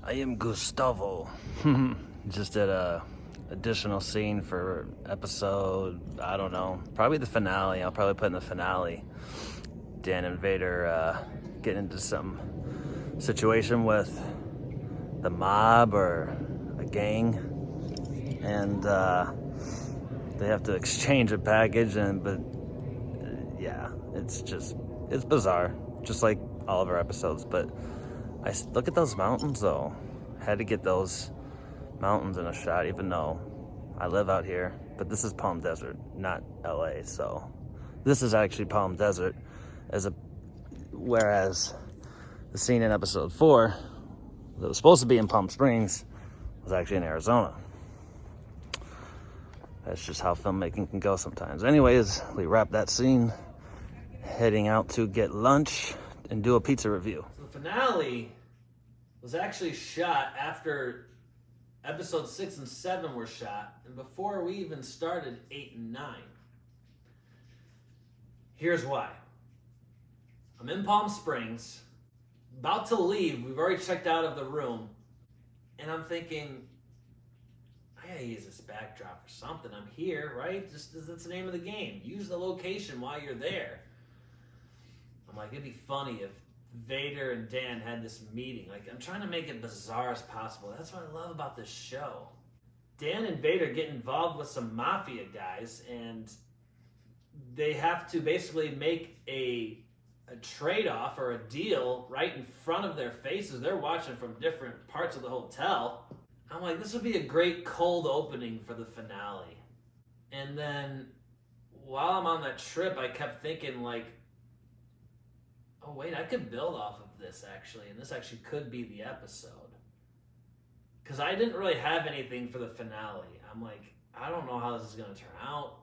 I am Gustavo. Just did a additional scene for episode, I don't know, probably the finale. I'll probably put in the finale. Dan and Vader get into some situation with the mob or a gang, and they have to exchange a package. Yeah, it's bizarre, just like all of our episodes. But I look at those mountains though. Had to get those mountains in a shot, even though I live out here. But this is Palm Desert, not LA. So this is actually Palm Desert, whereas the scene in episode 4 that was supposed to be in Palm Springs was actually in Arizona. That's just how filmmaking can go sometimes. Anyways, we wrap that scene, heading out to get lunch and do a pizza review. So the finale was actually shot after episode 6 and 7 were shot, and before we even started 8 and 9. Here's why. I'm in Palm Springs, about to leave. We've already checked out of the room, and I'm thinking, I gotta use this backdrop or something. I'm here, right? That's the name of the game. Use the location while you're there. I'm like, it'd be funny if Vader and Dan had this meeting. Like, I'm trying to make it bizarre as possible. That's what I love about this show. Dan and Vader get involved with some mafia guys, and they have to basically make a trade-off or a deal right in front of their faces. They're watching from different parts of the hotel. I'm like, this would be a great cold opening for the finale. And then while I'm on that trip, I kept thinking, like, oh wait, I could build off of this actually, and this actually could be the episode. Because I didn't really have anything for the finale. I'm like, I don't know how this is going to turn out.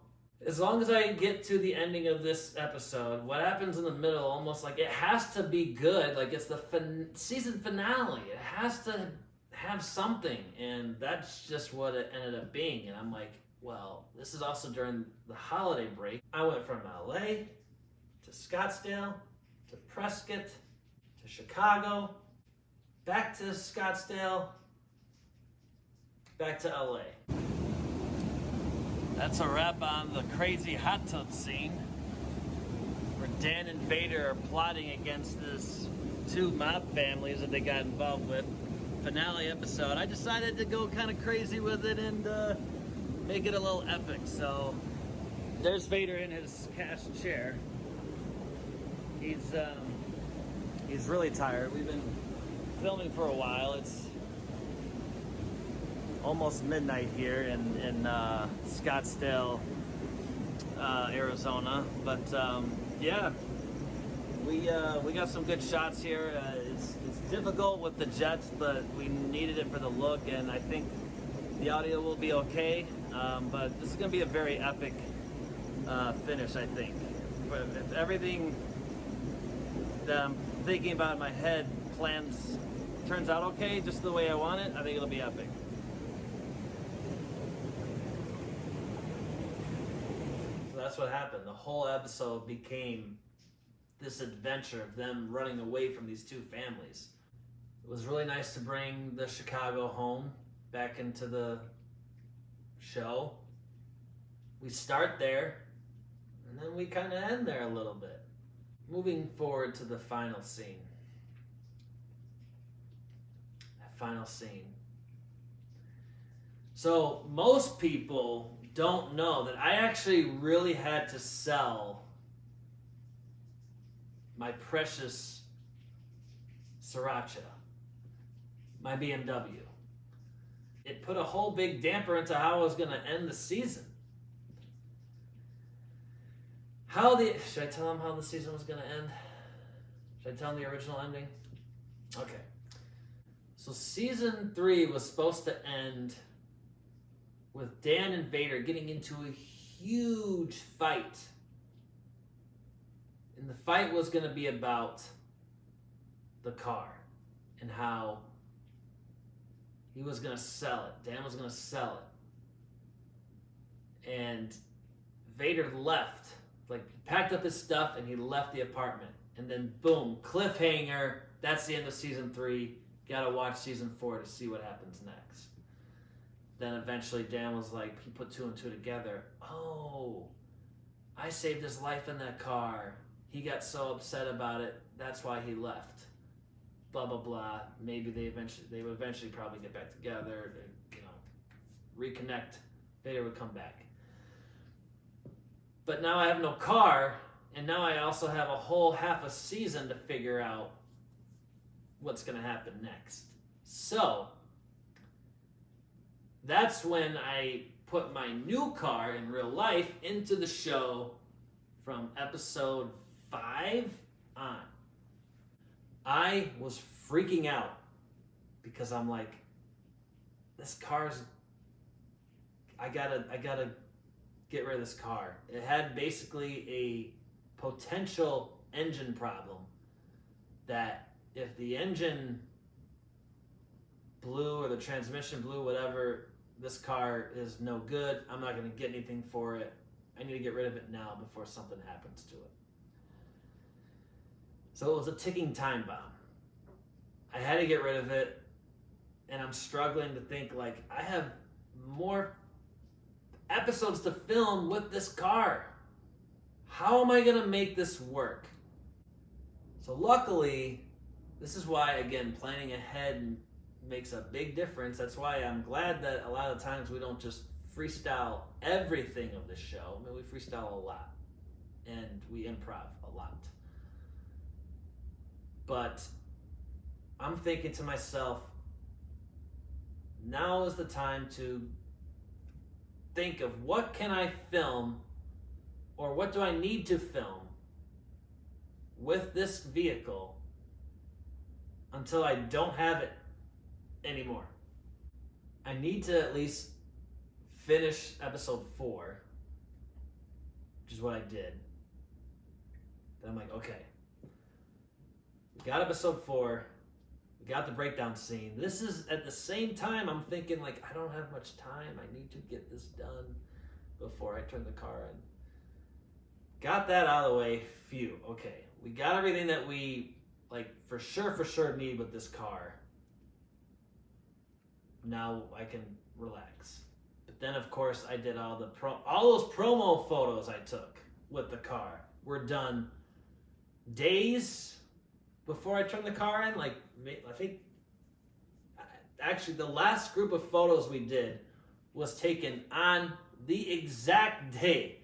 As long as I get to the ending of this episode, what happens in the middle, almost like it has to be good. Like, it's the season finale. It has to have something, and that's just what it ended up being. And I'm like, well, this is also during the holiday break. I went from LA to Scottsdale to Prescott to Chicago, back to Scottsdale, back to LA. That's a wrap on the crazy hot tub scene where Dan and Vader are plotting against this 2 mob families that they got involved with. Finale episode. I decided to go kind of crazy with it and make it a little epic. So there's Vader in his cast chair. He's really tired. We've been filming for a while. It's almost midnight here in Scottsdale, Arizona. But yeah, we got some good shots here. It's difficult with the jets, but we needed it for the look, and I think the audio will be okay. But this is going to be a very epic finish, I think. If everything that I'm thinking about in my head turns out okay, just the way I want it, I think it'll be epic. So that's what happened. The whole episode became this adventure of them running away from these 2 families. It was really nice to bring the Chicago home back into the show. We start there, and then we kind of end there a little bit. Moving forward to the final scene. That final scene. So most people don't know that I actually really had to sell my precious Sriracha, my BMW. It put a whole big damper into how I was going to end the season. Should I tell them how the season was going to end? Should I tell them the original ending? Okay. So season 3 was supposed to end with Dan and Vader getting into a huge fight. And the fight was going to be about the car and how he was going to sell it. Dan was going to sell it. And Vader left. Like, he packed up his stuff and he left the apartment. And then, boom, cliffhanger. That's the end of season 3. Gotta watch season 4 to see what happens next. Then eventually Dan was like, he put 2 and 2 together. Oh, I saved his life in that car. He got so upset about it. That's why he left. Blah, blah, blah. Maybe they would eventually probably get back together. Reconnect. Vader would come back. But now I have no car, and now I also have a whole half a season to figure out what's going to happen next. So, that's when I put my new car in real life into the show from episode 5 on. I was freaking out because I'm like, this car's, I gotta get rid of this car. It had basically a potential engine problem that if the engine blew or the transmission blew, whatever, this car is no good. I'm not going to get anything for it. I need to get rid of it now before something happens to it. So it was a ticking time bomb. I had to get rid of it, and I'm struggling to think, like, I have more episodes to film with this car. How am I going to make this work? So luckily, this is why, again, planning ahead makes a big difference. That's why I'm glad that a lot of times we don't just freestyle everything of the show. I mean, we freestyle a lot, and we improv a lot. But I'm thinking to myself, now is the time to think of what can I film, or what do I need to film with this vehicle until I don't have it anymore. I need to at least finish episode 4, which is what I did. Then I'm like, okay, we got episode 4, we got the breakdown scene. This is at the same time I'm thinking, like, I don't have much time. I need to get this done before I turn the car in. Got that out of the way. Phew. Okay, we got everything that we, like, for sure need with this car. Now I can relax. But then, of course, I did all those promo photos I took with the car were done days before I turned the car in. Like, I think, actually, the last group of photos we did was taken on the exact day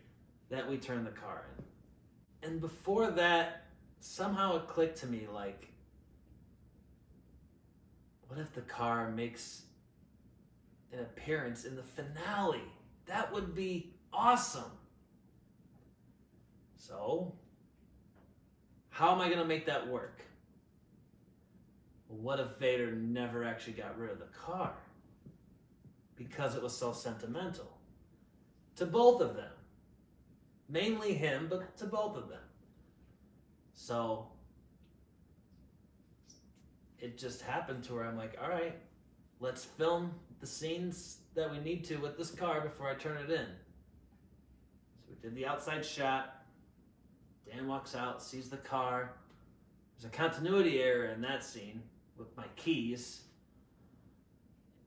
that we turned the car in. And before that, somehow it clicked to me, like, what if the car makes an appearance in the finale? That would be awesome. So, how am I going to make that work? Well, what if Vader never actually got rid of the car? Because it was so sentimental. To both of them. Mainly him, but to both of them. So, it just happened to where I'm like, all right, let's film the scenes that we need to with this car before I turn it in. So we did the outside shot. Dan walks out, sees the car. There's a continuity error in that scene with my keys.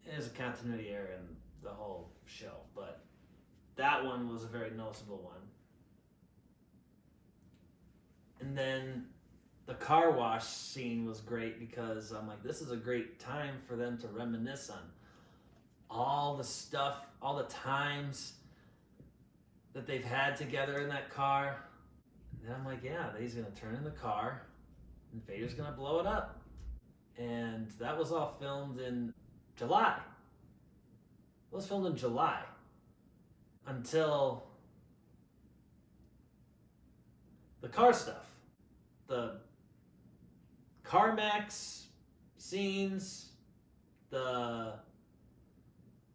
There's a continuity error in the whole show, but that one was a very noticeable one. And then the car wash scene was great because I'm like, this is a great time for them to reminisce on all the stuff, all the times that they've had together in that car. And then I'm like, yeah, he's going to turn in the car and Vader's going to blow it up. And that was all filmed in July. It was filmed in July until the car stuff. The CarMax scenes, the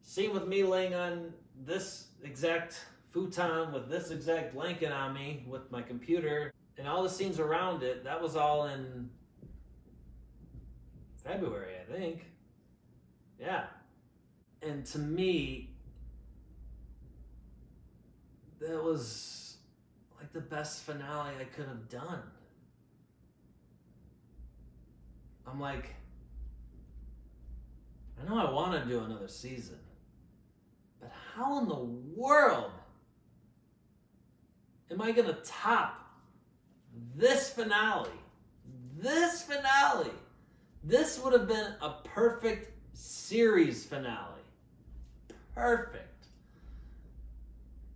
scene with me laying on this exact futon with this exact blanket on me with my computer, and all the scenes around it, that was all in February, I think. Yeah. And to me, that was like the best finale I could have done. I'm like, I know I want to do another season, but how in the world am I going to top this finale? This finale. This would have been a perfect series finale. Perfect.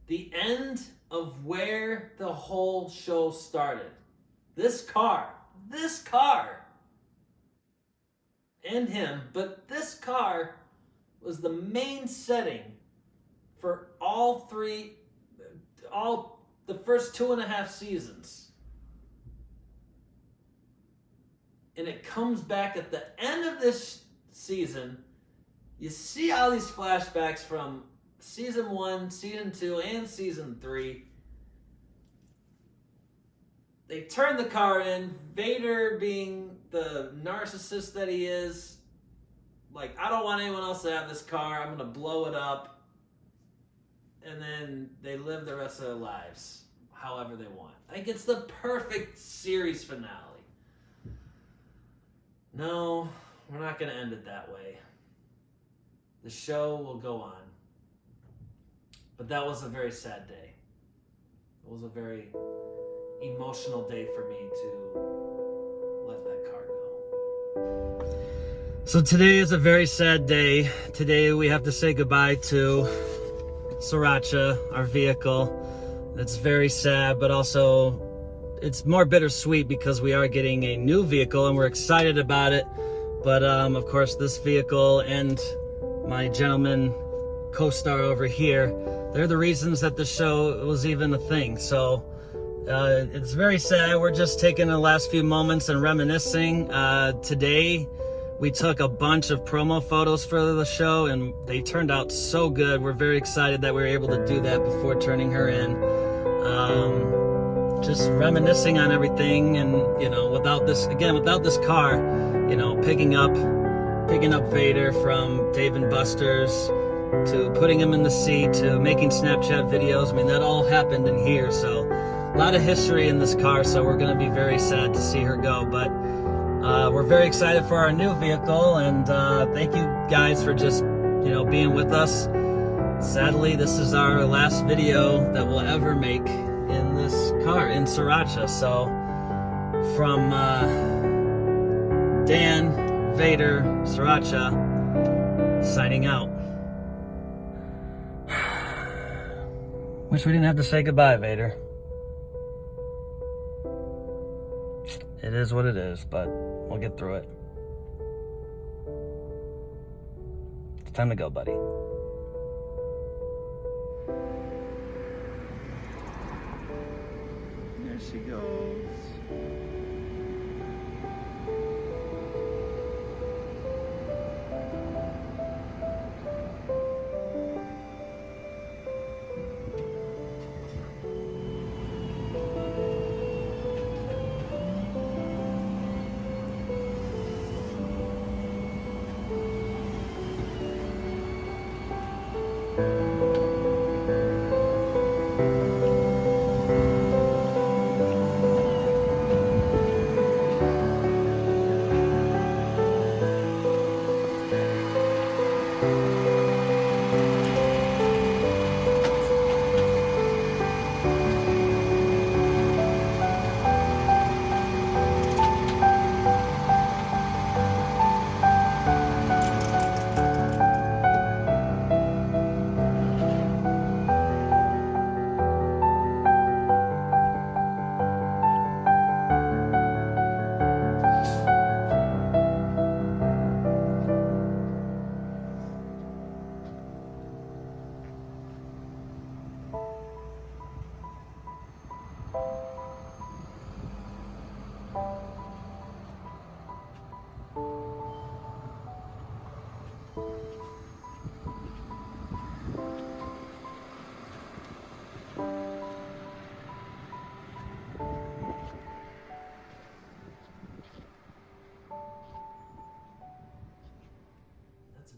The end of where the whole show started. This car, and him, but this car was the main setting for all the first 2.5 seasons. And it comes back at the end of this season. You see all these flashbacks from season 1, season 2, and season 3. They turn the car in. Vader, being the narcissist that he is, like, I don't want anyone else to have this car. I'm going to blow it up. And then they live the rest of their lives however they want. Like, it's the perfect series finale. No, we're not going to end it that way. The show will go on. But that was a very sad day. It was a very emotional day for me to let that car go. So today is a very sad day. Today we have to say goodbye to Sriracha, our vehicle. It's very sad, but also it's more bittersweet because we are getting a new vehicle and we're excited about it. But of course, this vehicle and my gentleman co-star over here, they're the reasons that the show was even a thing. So it's very sad. We're just taking the last few moments and reminiscing. Today, we took a bunch of promo photos for the show and they turned out so good. We're very excited that we were able to do that before turning her in. Just reminiscing on everything, and without this car, picking up Vader from Dave and Buster's, to putting him in the seat, to making Snapchat videos. I mean, that all happened in here. So a lot of history in this car. So we're going to be very sad to see her go, but we're very excited for our new vehicle, and thank you guys for just being with us. Sadly, this is our last video that we'll ever make in this car, in Sriracha. So from Dan, Vader, Sriracha, signing out. Wish we didn't have to say goodbye, Vader. It is what it is, but we'll get through it. It's time to go, buddy. There she goes.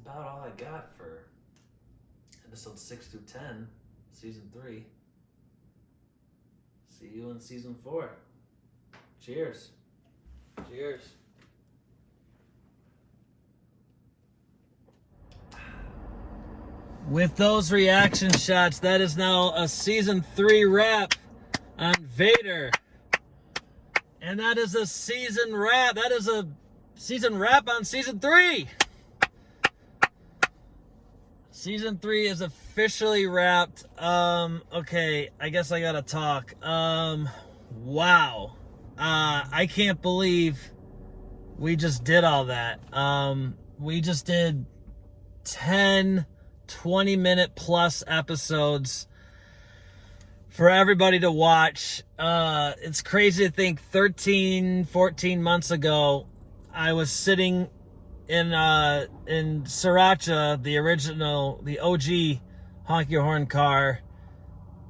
About all I got for episodes 6 through 10, season 3. See you in season 4. Cheers. Cheers. With those reaction shots, that is now a season 3 wrap on Vader. And that is a season wrap. That is a season wrap on season 3. Season 3 is officially wrapped. Okay, I guess I gotta talk. Wow. I can't believe we just did all that. We just did 10 20-minute plus episodes for everybody to watch. It's crazy to think 13, 14 months ago, I was sitting in Sriracha, the OG Honk Your Horn car,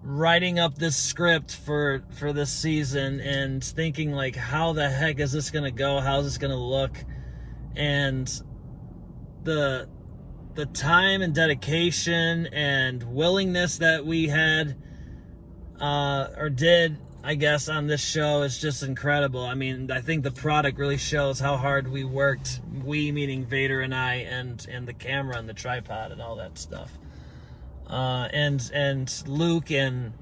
writing up this script for this season and thinking like, how the heck is this gonna go? How's this gonna look? And the time and dedication and willingness that we had or did, I guess, on this show is just incredible. I mean, I think the product really shows how hard we worked. We, meaning Vader and I, and the camera and the tripod and all that stuff. And Luke and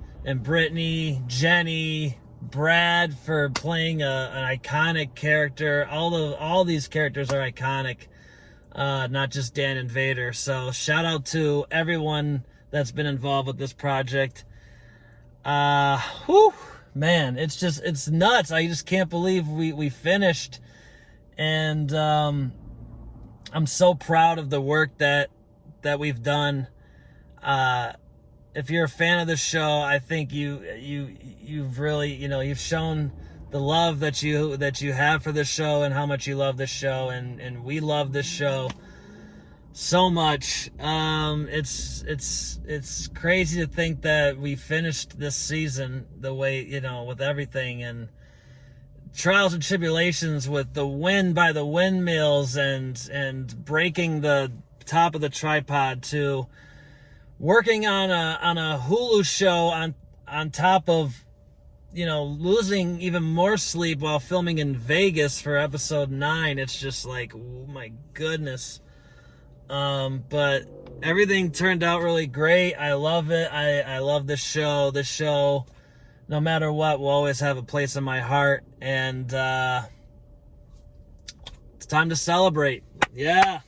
Brittany, Jenny, Brad for playing an iconic character. All these characters are iconic, not just Dan and Vader. So shout out to everyone that's been involved with this project. Man, it's nuts. I just can't believe we finished. And I'm so proud of the work that we've done. If you're a fan of the show, I think you've really, you've shown the love that you have for this show and how much you love this show, and we love this show so much. It's crazy to think that we finished this season the way, with everything and trials and tribulations, with the wind by the windmills and breaking the top of the tripod, to working on a Hulu show on top of, losing even more sleep while filming in Vegas for episode 9. It's just like, oh my goodness. But everything turned out really great. I love it. I love this show. This show, no matter what, will always have a place in my heart. And it's time to celebrate. Yeah.